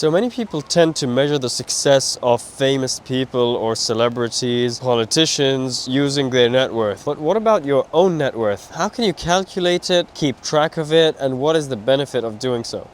So many people tend to measure the success of famous people or celebrities, politicians, using their net worth. But what about your own net worth? How can you calculate it, keep track of it, and what is the benefit of doing so?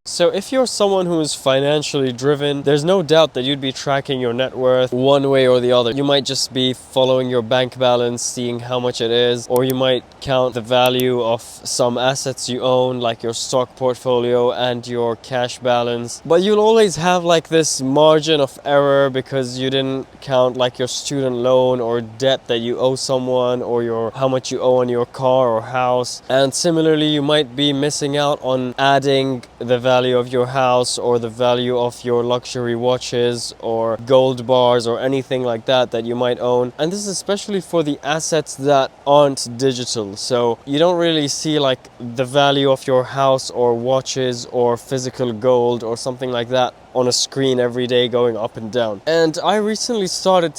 So if you're someone who is financially driven, there's no doubt that you'd be tracking your net worth one way or the other. You might just be following your bank balance, seeing how much it is, or you might count the value of some assets you own, like your stock portfolio and your cash balance. But you'll always have like this margin of error because you didn't count like your student loan or debt that you owe someone, or how much you owe on your car or house. And similarly, you might be missing out on adding the value of your house or the value of your luxury watches or gold bars or anything like that you might own. And this is especially for the assets that aren't digital. So you don't really see like the value of your house or watches or physical gold or something like that on a screen every day going up and down. And I recently started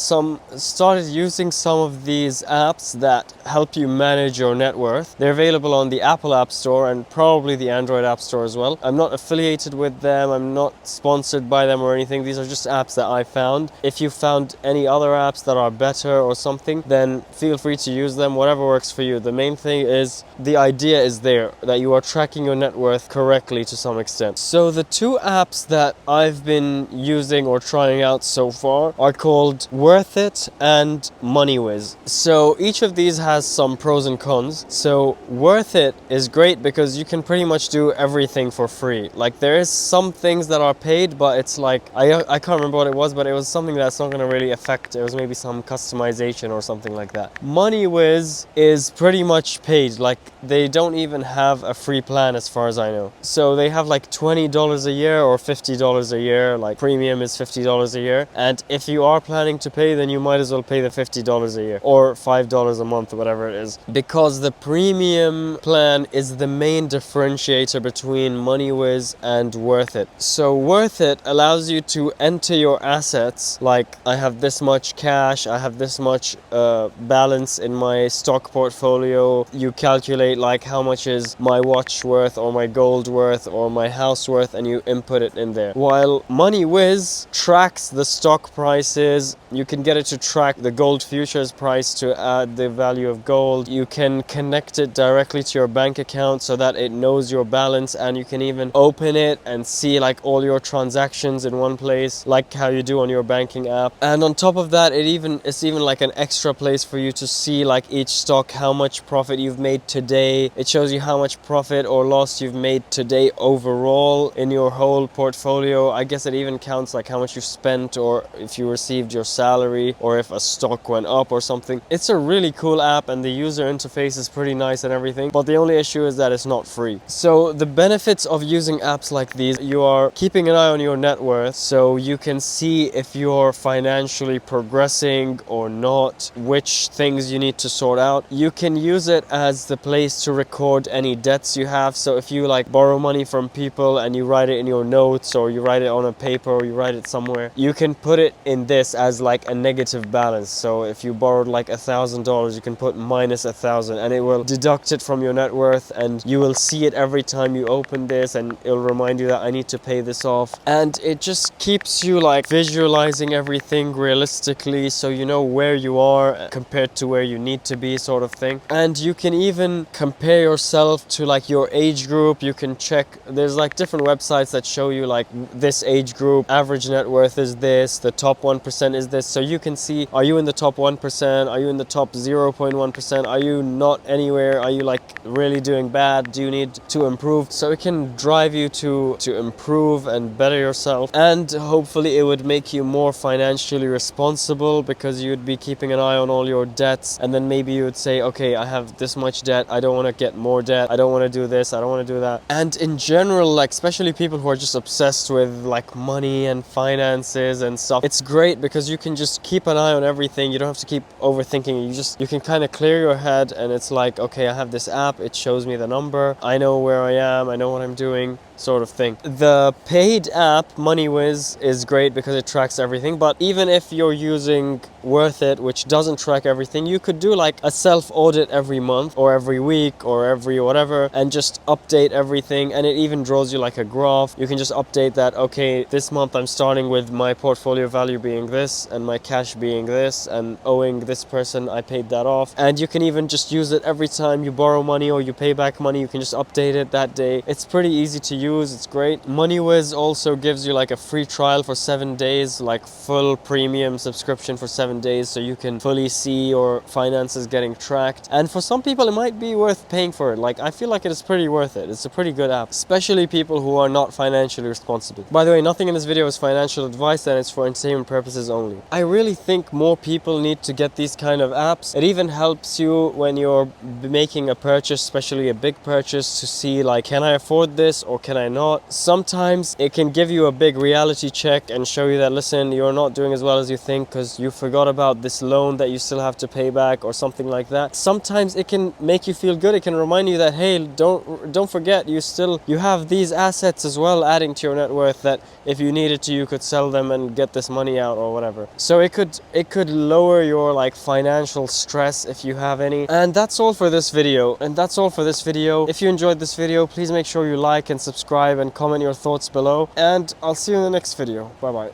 using some of these apps that help you manage your net worth. They're available on the Apple App Store and probably the Android App Store as well. I'm not affiliated with them, I'm not sponsored by them or anything. These are just apps that I found. If you found any other apps that are better or something, then feel free to use them, whatever works for you. The main thing is the idea is there, that you are tracking your net worth correctly to some extent. So the two apps that I've been using or trying out so far are called Worth It and MoneyWiz. So each of these has some pros and cons. So Worth It is great because you can pretty much do everything for free. Like there is some things that are paid, but it's like I can't remember what it was, but it was something that's not going to really affect. It was maybe some customization or something like that. MoneyWiz is pretty much paid. Like they don't even have a free plan as far as I know. So they have like $20 a year or $50 a year. Like premium is $50 a year, and if you are planning to pay, then you might as well pay the $50 a year or $5 a month, whatever it is, because the premium plan is the main differentiator between MoneyWiz and Worth It. So Worth It allows you to enter your assets, like I have this much cash, I have this much balance in my stock portfolio. You calculate like how much is my watch worth or my gold worth or my house worth, and you input it in there. While MoneyWiz tracks the stock prices. You can get it to track the gold futures price to add the value of gold. You can connect it directly to your bank account so that it knows your balance, and you can even open it and see like all your transactions in one place, like how you do on your banking app. And on top of that, it's even like an extra place for you to see like each stock, how much profit you've made today. It shows you how much profit or loss you've made today overall in your whole portfolio. I guess it even counts like how much you spent, or if you received your salary, or if a stock went up or something. It's a really cool app, and the user interface is pretty nice and everything, but the only issue is that it's not free. So the benefits of using apps like these: you are keeping an eye on your net worth, so you can see if you're financially progressing or not, which things you need to sort out. You can use it as the place to record any debts you have. So if you like borrow money from people and you write it in your notes, or you write it on a paper, or you write it somewhere, you can put it in this as like a negative balance. So if you borrowed like $1,000, you can put minus 1,000, and it will deduct it from your net worth, and you will see it every time you open this, and it'll remind you that I need to pay this off. And it just keeps you like visualizing everything realistically, so you know where you are compared to where you need to be, sort of thing. And you can even compare yourself to like your age group. You can check, there's like different websites that show you like this age group, average net worth is this, the top 1% is this. So you can see, are you in the top 1%? Are you in the top 0.1%? Are you not anywhere? Are you like really doing bad? Do you need to improve? So it can drive you to improve and better yourself, and hopefully it would make you more financially responsible, because you'd be keeping an eye on all your debts, and then maybe you would say, okay, I have this much debt, I don't want to get more debt, I don't want to do this, I don't want to do that. And in general, like especially people who are just obsessed with like money and finances and stuff, it's great because you can just keep an eye on everything. You don't have to keep overthinking. You can kind of clear your head, and it's like, okay, I have this app, it shows me the number, I know where I am, I know what I'm doing. sort of thing. The paid app MoneyWiz is great because it tracks everything, but even if you're using Worth It, which doesn't track everything, you could do like a self audit every month or every week or every whatever, and just update everything, and it even draws you like a graph. You can just update that, okay, this month I'm starting with my portfolio value being this and my cash being this, and owing this person I paid that off. And you can even just use it every time you borrow money or you pay back money. You can just update it that day. It's pretty easy to use. It's great. MoneyWiz also gives you like a free trial for 7 days, like full premium subscription for 7 days, so you can fully see your finances getting tracked. And for some people it might be worth paying for it. Like, I feel like it is pretty worth it. It's a pretty good app, especially people who are not financially responsible. By the way, nothing in this video is financial advice, and it's for entertainment purposes only. I really think more people need to get these kind of apps. It even helps you when you're making a purchase, especially a big purchase, to see like, can I afford this or can I not? Sometimes it can give you a big reality check and show you that, listen, you're not doing as well as you think because you forgot about this loan that you still have to pay back or something like that. Sometimes it can make you feel good. It can remind you that, hey, don't forget, you have these assets as well adding to your net worth, that if you needed to, you could sell them and get this money out or whatever. So it could lower your like financial stress if you have any. And that's all for this video. If you enjoyed this video, please make sure you like and subscribe and comment your thoughts below, and I'll see you in the next video. Bye bye.